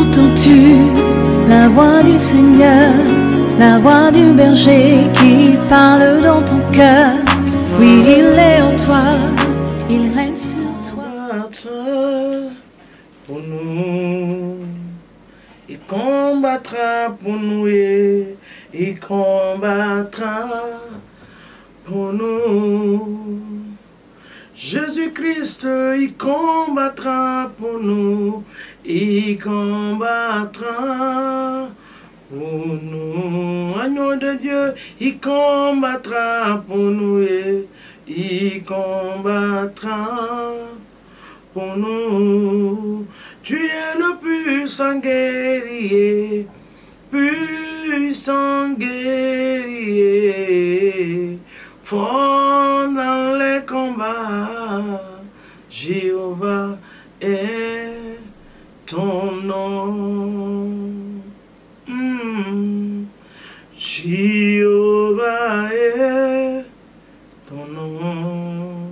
Entends-tu la voix du Seigneur, la voix du berger qui parle dans ton cœur? Oui, il est en toi, il règne sur toi. Pour nous, il combattra pour nous et il combattra pour nous. Jésus-Christ, il combattra pour nous, il combattra pour nous. Agneau de Dieu, il combattra pour nous et il combattra pour nous. Tu es le puissant guerrier, puissant guerrier, fort dans les combats. Jéhovah est ton nom. Jéhovah est ton nom.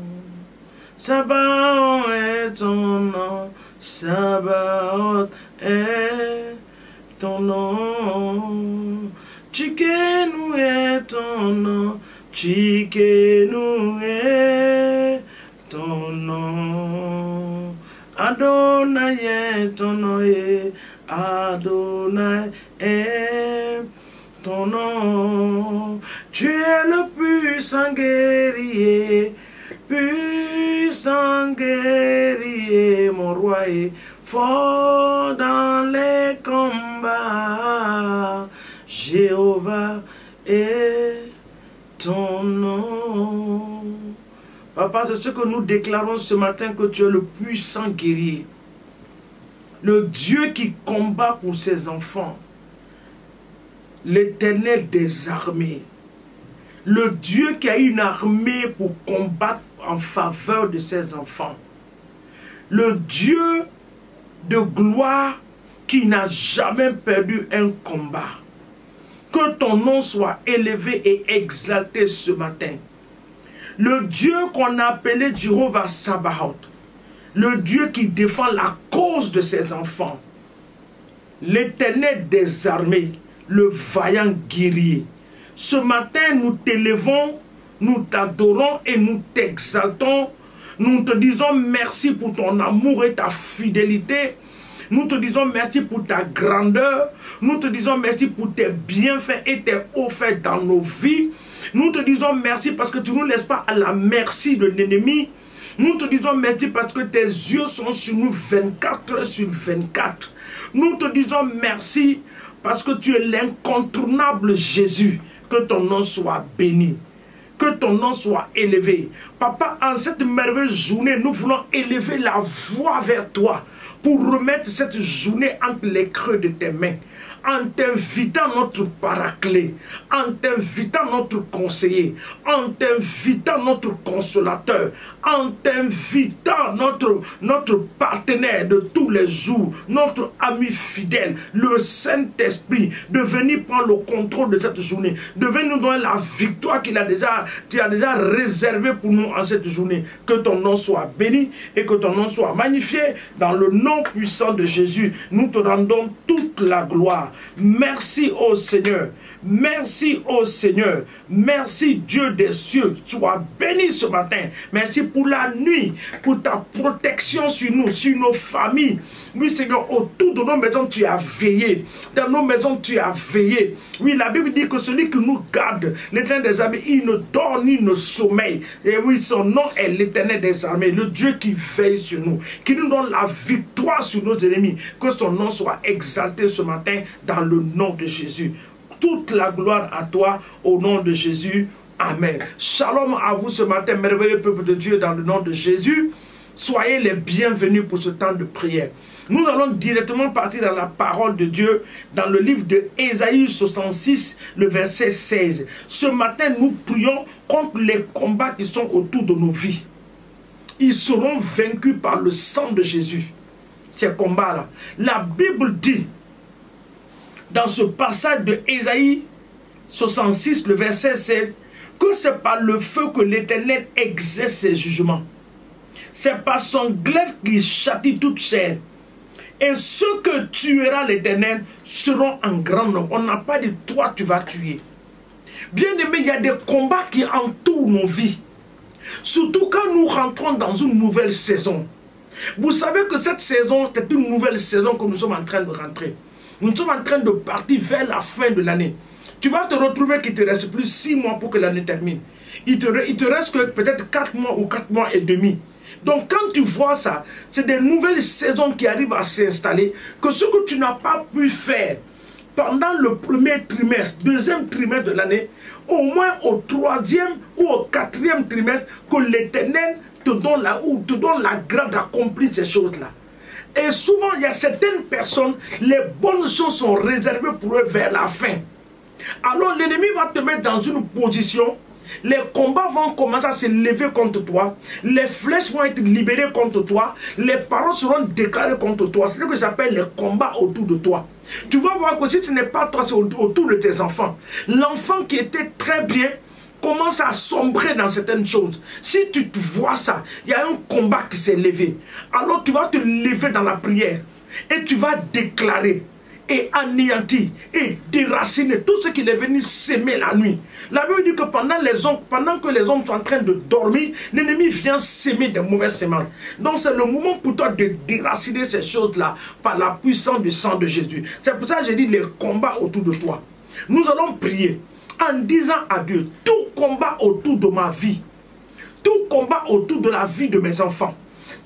Sabaoth est ton nom. Sabaoth est ton nom. Tsidkenu est ton nom. Tsidkenu est ton nom. Adonai est ton nom. Adonai est ton nom. Tu es le puissant guerrier, puissant guerrier, mon roi est fort dans les combats. Jéhovah est ton nom. Papa, c'est ce que nous déclarons ce matin, que tu es le puissant guerrier, le Dieu qui combat pour ses enfants, l'Éternel des armées, le Dieu qui a une armée pour combattre en faveur de ses enfants, le Dieu de gloire qui n'a jamais perdu un combat. Que ton nom soit élevé et exalté ce matin. Le Dieu qu'on a appelé Jéhovah Sabaoth, le Dieu qui défend la cause de ses enfants, l'Éternel des armées, le vaillant guerrier. Ce matin, nous t'élevons, nous t'adorons et nous t'exaltons. Nous te disons merci pour ton amour et ta fidélité. Nous te disons merci pour ta grandeur. Nous te disons merci pour tes bienfaits et tes hauts faits dans nos vies. Nous te disons merci parce que tu ne nous laisses pas à la merci de l'ennemi. Nous te disons merci parce que tes yeux sont sur nous 24 heures sur 24. Nous te disons merci parce que tu es l'incontournable Jésus. Que ton nom soit béni. Que ton nom soit élevé. Papa, en cette merveilleuse journée, nous voulons élever la voix vers toi pour remettre cette journée entre les creux de tes mains, en t'invitant notre paraclet, en t'invitant notre conseiller, en t'invitant notre consolateur, en t'invitant notre partenaire de tous les jours, notre ami fidèle, le Saint-Esprit, de venir prendre le contrôle de cette journée, de venir nous donner la victoire qu'il a déjà réservée pour nous en cette journée. Que ton nom soit béni et que ton nom soit magnifié. Dans le nom puissant de Jésus, nous te rendons toute la gloire. Merci au Seigneur. Merci au Seigneur. Merci Dieu des cieux. Sois béni ce matin. Merci pour la nuit, pour ta protection sur nous, sur nos familles. Oui Seigneur, autour de nos maisons tu as veillé. Dans nos maisons tu as veillé. Oui, la Bible dit que celui qui nous garde, l'Éternel des armées, il ne dort ni ne sommeille. Et oui, son nom est l'Éternel des armées, le Dieu qui veille sur nous, qui nous donne la victoire sur nos ennemis. Que son nom soit exalté ce matin dans le nom de Jésus. Toute la gloire à toi au nom de Jésus. Amen. Shalom à vous ce matin, merveilleux peuple de Dieu, dans le nom de Jésus. Soyez les bienvenus pour ce temps de prière. Nous allons directement partir dans la parole de Dieu, dans le livre de Ésaïe 66, le verset 16. Ce matin, nous prions contre les combats qui sont autour de nos vies. Ils seront vaincus par le sang de Jésus. Ces combats-là. La Bible dit, dans ce passage de Ésaïe 66, le verset 16, que c'est par le feu que l'Éternel exerce ses jugements. C'est par son glaive qu'il châtie toute chair. Et ceux que tuera l'Éternel seront en grand nombre. On n'a pas dit toi tu vas tuer. Bien aimé, il y a des combats qui entourent nos vies. Surtout quand nous rentrons dans une nouvelle saison. Vous savez que cette saison, c'est une nouvelle saison que nous sommes en train de rentrer. Nous sommes en train de partir vers la fin de l'année. Tu vas te retrouver qu'il ne te reste plus 6 mois pour que l'année termine. Il te reste que peut-être 4 mois ou 4 mois et demi. Donc quand tu vois ça, c'est des nouvelles saisons qui arrivent à s'installer, que ce que tu n'as pas pu faire pendant le premier trimestre, deuxième trimestre de l'année, au moins au 3e ou au 4e trimestre, que l'Éternel te donne la grâce d'accomplir ces choses-là. Et souvent, il y a certaines personnes, les bonnes choses sont réservées pour eux vers la fin. Alors l'ennemi va te mettre dans une position. Les combats vont commencer à se lever contre toi. Les flèches vont être libérées contre toi. Les paroles seront déclarées contre toi. C'est ce que j'appelle les combats autour de toi. Tu vas voir que si ce n'est pas toi, c'est autour de tes enfants. L'enfant qui était très bien commence à sombrer dans certaines choses. Si tu vois ça, il y a un combat qui s'est levé. Alors tu vas te lever dans la prière. Et tu vas déclarer et anéantir et déraciner tout ce qu'il est venu s'aimer la nuit. La Bible dit que pendant que les hommes sont en train de dormir, l'ennemi vient s'aimer des mauvaises semences. Donc c'est le moment pour toi de déraciner ces choses-là par la puissance du sang de Jésus. C'est pour ça que j'ai dit les combats autour de toi. Nous allons prier en disant à Dieu, tout combat autour de ma vie, tout combat autour de la vie de mes enfants,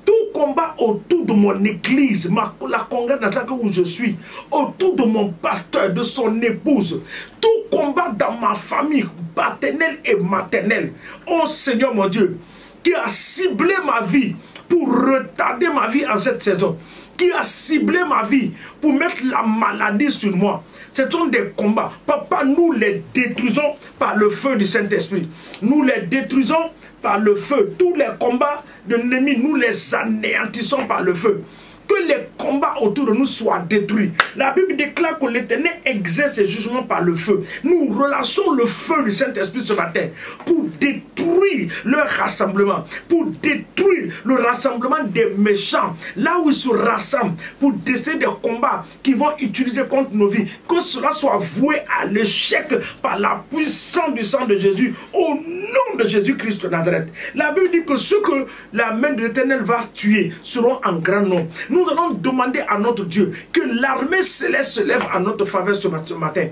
tout combat autour de mon église, la congrégation où je suis, autour de mon pasteur, de son épouse, tout combat dans ma famille paternelle et maternelle. Oh Seigneur mon Dieu, qui a ciblé ma vie pour retarder ma vie en cette saison, qui a ciblé ma vie pour mettre la maladie sur moi. Ce sont des combats. Papa, nous les détruisons par le feu du Saint-Esprit. Nous les détruisons par le feu. Tous les combats de l'ennemi, nous les anéantissons par le feu. Que les combats autour de nous soient détruits. La Bible déclare que l'Éternel exerce ses jugements par le feu. Nous relâchons le feu du Saint-Esprit ce matin pour détruire leur rassemblement, pour détruire le rassemblement des méchants, là où ils se rassemblent, pour décider des combats qu'ils vont utiliser contre nos vies. Que cela soit voué à l'échec par la puissance du sang de Jésus, au nom de Jésus-Christ de Nazareth. La Bible dit que ceux que la main de l'Éternel va tuer seront en grand nombre. Nous allons demander à notre Dieu que l'armée céleste se lève en notre faveur ce matin.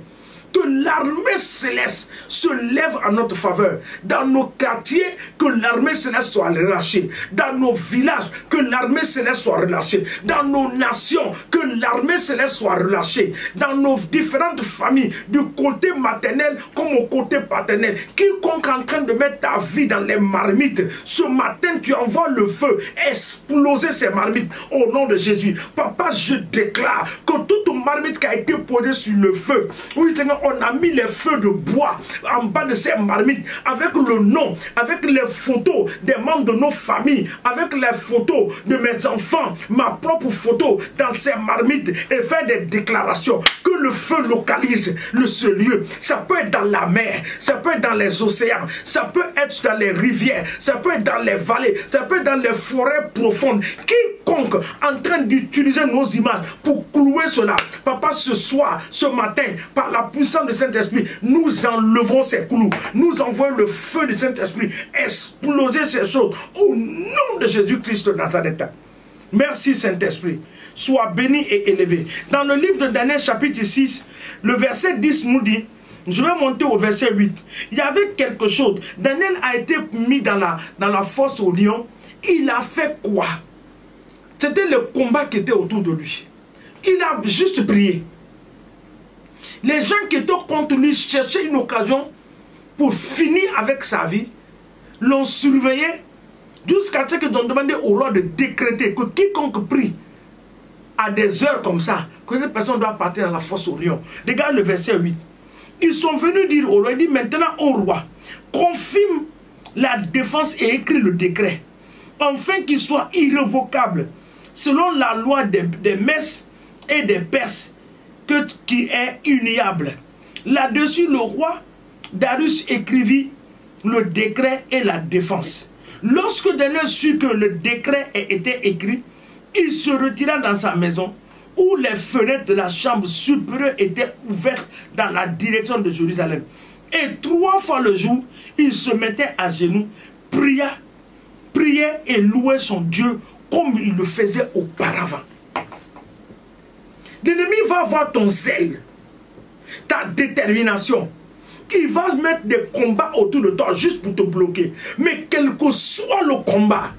Que l'armée céleste se lève en notre faveur. Dans nos quartiers, que l'armée céleste soit relâchée. Dans nos villages, que l'armée céleste soit relâchée. Dans nos nations, que l'armée céleste soit relâchée. Dans nos différentes familles, du côté maternel comme au côté paternel. Quiconque est en train de mettre ta vie dans les marmites, ce matin tu envoies le feu, exploser ces marmites au nom de Jésus. Papa, je déclare que toute marmite qui a été posée sur le feu, oui Seigneur, on a mis les feux de bois en bas de ces marmites avec le nom, avec les photos des membres de nos familles, avec les photos de mes enfants, ma propre photo dans ces marmites et faire des déclarations. Que le feu localise ce lieu. Ça peut être dans la mer, ça peut être dans les océans, ça peut être dans les rivières, ça peut être dans les vallées, ça peut être dans les forêts profondes. Quiconque en train d'utiliser nos images pour clouer cela, papa, ce soir, ce matin, par la puissance du Saint-Esprit, nous enlevons ces clous, nous envoyons le feu du Saint-Esprit exploser ces choses au nom de Jésus-Christ de Nazareth. Merci Saint-Esprit, sois béni et élevé. Dans le livre de Daniel chapitre 6, le verset 10 nous dit, je vais monter au verset 8, il y avait quelque chose. Daniel a été mis dans la fosse au lion. Il a fait quoi? C'était le combat qui était autour de lui. Il a juste prié. Les gens qui étaient contre lui cherchaient une occasion pour finir avec sa vie, l'ont surveillé jusqu'à ce qu'ils ont demandé au roi de décréter que quiconque prie à des heures comme ça, que cette personne doit partir dans la fosse au lion. Regarde le verset 8. Ils sont venus dire au roi, il dit maintenant au roi, confirme la défense et écrit le décret, afin qu'il soit irrévocable, selon la loi des Messes et des Perses, qui est uniable. Là-dessus, le roi Darius écrivit le décret et la défense. Lorsque Daniel sut que le décret était écrit, il se retira dans sa maison où les fenêtres de la chambre supérieure étaient ouvertes dans la direction de Jérusalem. Et 3 fois le jour, il se mettait à genoux, priait et louait son Dieu comme il le faisait auparavant. L'ennemi va voir ton zèle, ta détermination. Il va mettre des combats autour de toi juste pour te bloquer. Mais quel que soit le combat,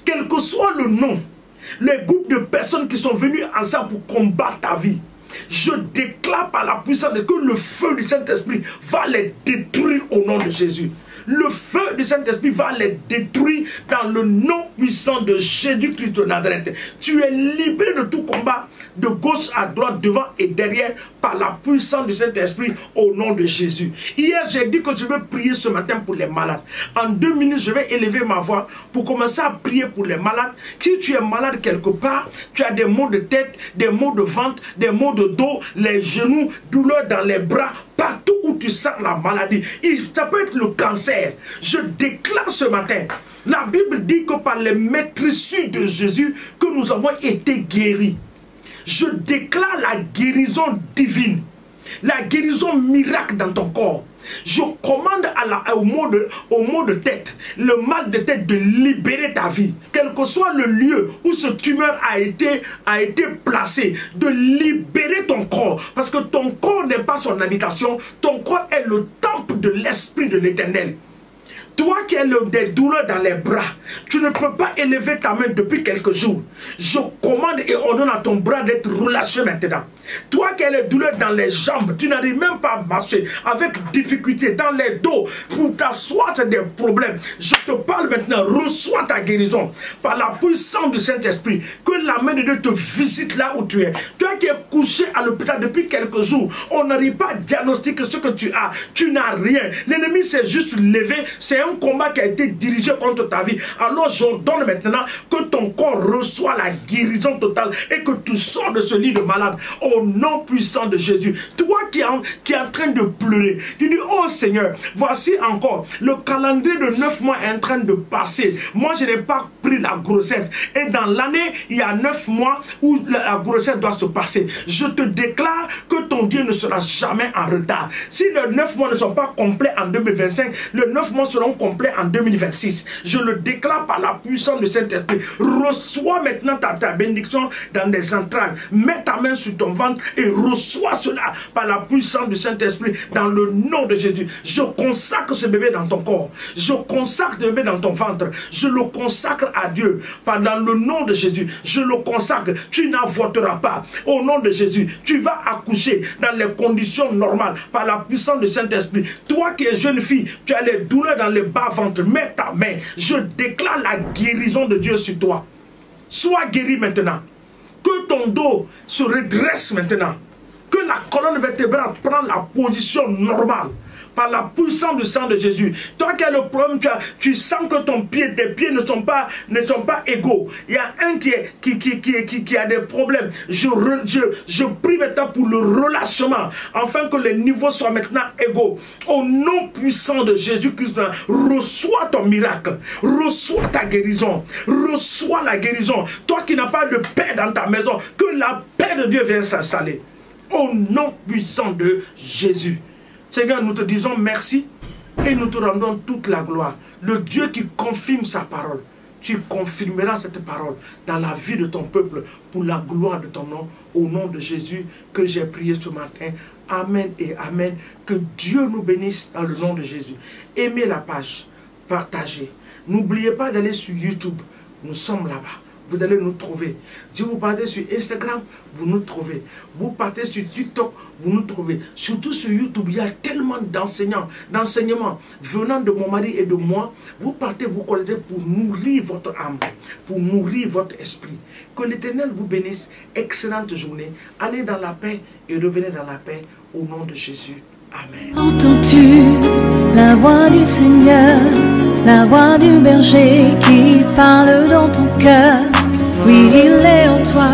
quel que soit le nom, les groupes de personnes qui sont venus ensemble pour combattre ta vie, je déclare par la puissance de que le feu du Saint-Esprit va les détruire au nom de Jésus. Le feu du Saint-Esprit va les détruire dans le nom puissant de Jésus-Christ de Nazareth. Tu es libéré de tout combat, de gauche à droite, devant et derrière, par la puissance du Saint-Esprit au nom de Jésus. Hier, j'ai dit que je vais prier ce matin pour les malades. En 2 minutes, je vais élever ma voix pour commencer à prier pour les malades. Si tu es malade quelque part, tu as des maux de tête, des maux de ventre, des maux de dos, les genoux, douleur dans les bras, partout où tu sens la maladie. Ça peut être le cancer. Je déclare ce matin, la Bible dit que par les maîtresses de Jésus, que nous avons été guéris. Je déclare la guérison divine, la guérison miracle dans ton corps. Je commande au mot de tête, le mal de tête de libérer ta vie. Quel que soit le lieu où ce tumeur a été placé, de libérer ton corps. Parce que ton corps n'est pas son habitation, ton corps est le temple de l'Esprit de l'Éternel. Toi qui as des douleurs dans les bras, tu ne peux pas élever ta main depuis quelques jours. Je commande et ordonne à ton bras d'être relâché maintenant. Toi qui as les douleurs dans les jambes, tu n'arrives même pas à marcher avec difficulté dans les dos. Pour t'asseoir, c'est des problèmes. Je te parle maintenant, reçois ta guérison par la puissance du Saint-Esprit. Que la main de Dieu te visite là où tu es. Toi qui es couché à l'hôpital depuis quelques jours, on n'arrive pas à diagnostiquer ce que tu as. Tu n'as rien. L'ennemi s'est juste levé. C'est un combat qui a été dirigé contre ta vie. Alors j'ordonne maintenant que ton corps reçoit la guérison totale et que tu sors de ce lit de malade au nom puissant de Jésus. Toi qui es en train de pleurer, tu dis, oh Seigneur, voici encore le calendrier de 9 mois est en train de passer. Moi je n'ai pas pris la grossesse et dans l'année il y a 9 mois où la grossesse doit se passer. Je te déclare que ton Dieu ne sera jamais en retard. Si les 9 mois ne sont pas complets en 2025, les 9 mois seront complets en 2026. Je le déclare par la puissance du Saint-Esprit. Reçois maintenant ta bénédiction dans les entrailles. Mets ta main sur ton ventre et reçois cela par la puissance du Saint-Esprit dans le nom de Jésus. Je consacre ce bébé dans ton corps. Je consacre ce bébé dans ton ventre. Je le consacre à Dieu. Dans le nom de Jésus, je le consacre. Tu n'avorteras pas. Au nom de Jésus, tu vas accoucher dans les conditions normales par la puissance du Saint-Esprit. Toi qui es jeune fille, tu as les douleurs dans les bas-ventre. Mets ta main. Je déclare la guérison de Dieu sur toi. Sois guéri maintenant. Que ton dos se redresse maintenant. Que la colonne vertébrale prenne la position normale. Par la puissance du sang de Jésus. Toi qui as le problème, tu sens que tes pieds ne sont pas égaux. Il y a un qui a des problèmes. Je prie maintenant pour le relâchement, afin que les niveaux soient maintenant égaux. Au nom puissant de Jésus-Christ, reçois ton miracle. Reçois ta guérison. Reçois la guérison. Toi qui n'as pas de paix dans ta maison, que la paix de Dieu vienne s'installer. Au nom puissant de Jésus. Seigneur, nous te disons merci et nous te rendons toute la gloire. Le Dieu qui confirme sa parole, tu confirmeras cette parole dans la vie de ton peuple pour la gloire de ton nom. Au nom de Jésus que j'ai prié ce matin. Amen et Amen. Que Dieu nous bénisse dans le nom de Jésus. Aimez la page, partagez. N'oubliez pas d'aller sur YouTube. Nous sommes là-bas. Vous allez nous trouver. Si vous partez sur Instagram, vous nous trouvez. Vous partez sur TikTok, vous nous trouvez. Surtout sur YouTube, il y a tellement d'enseignements venant de mon mari et de moi. Vous partez, vous connectez pour nourrir votre âme, pour nourrir votre esprit. Que l'Éternel vous bénisse. Excellente journée. Allez dans la paix et revenez dans la paix au nom de Jésus. Amen. Entends-tu la voix du Seigneur, la voix du berger qui parle dans ton cœur? Oui, il est en toi.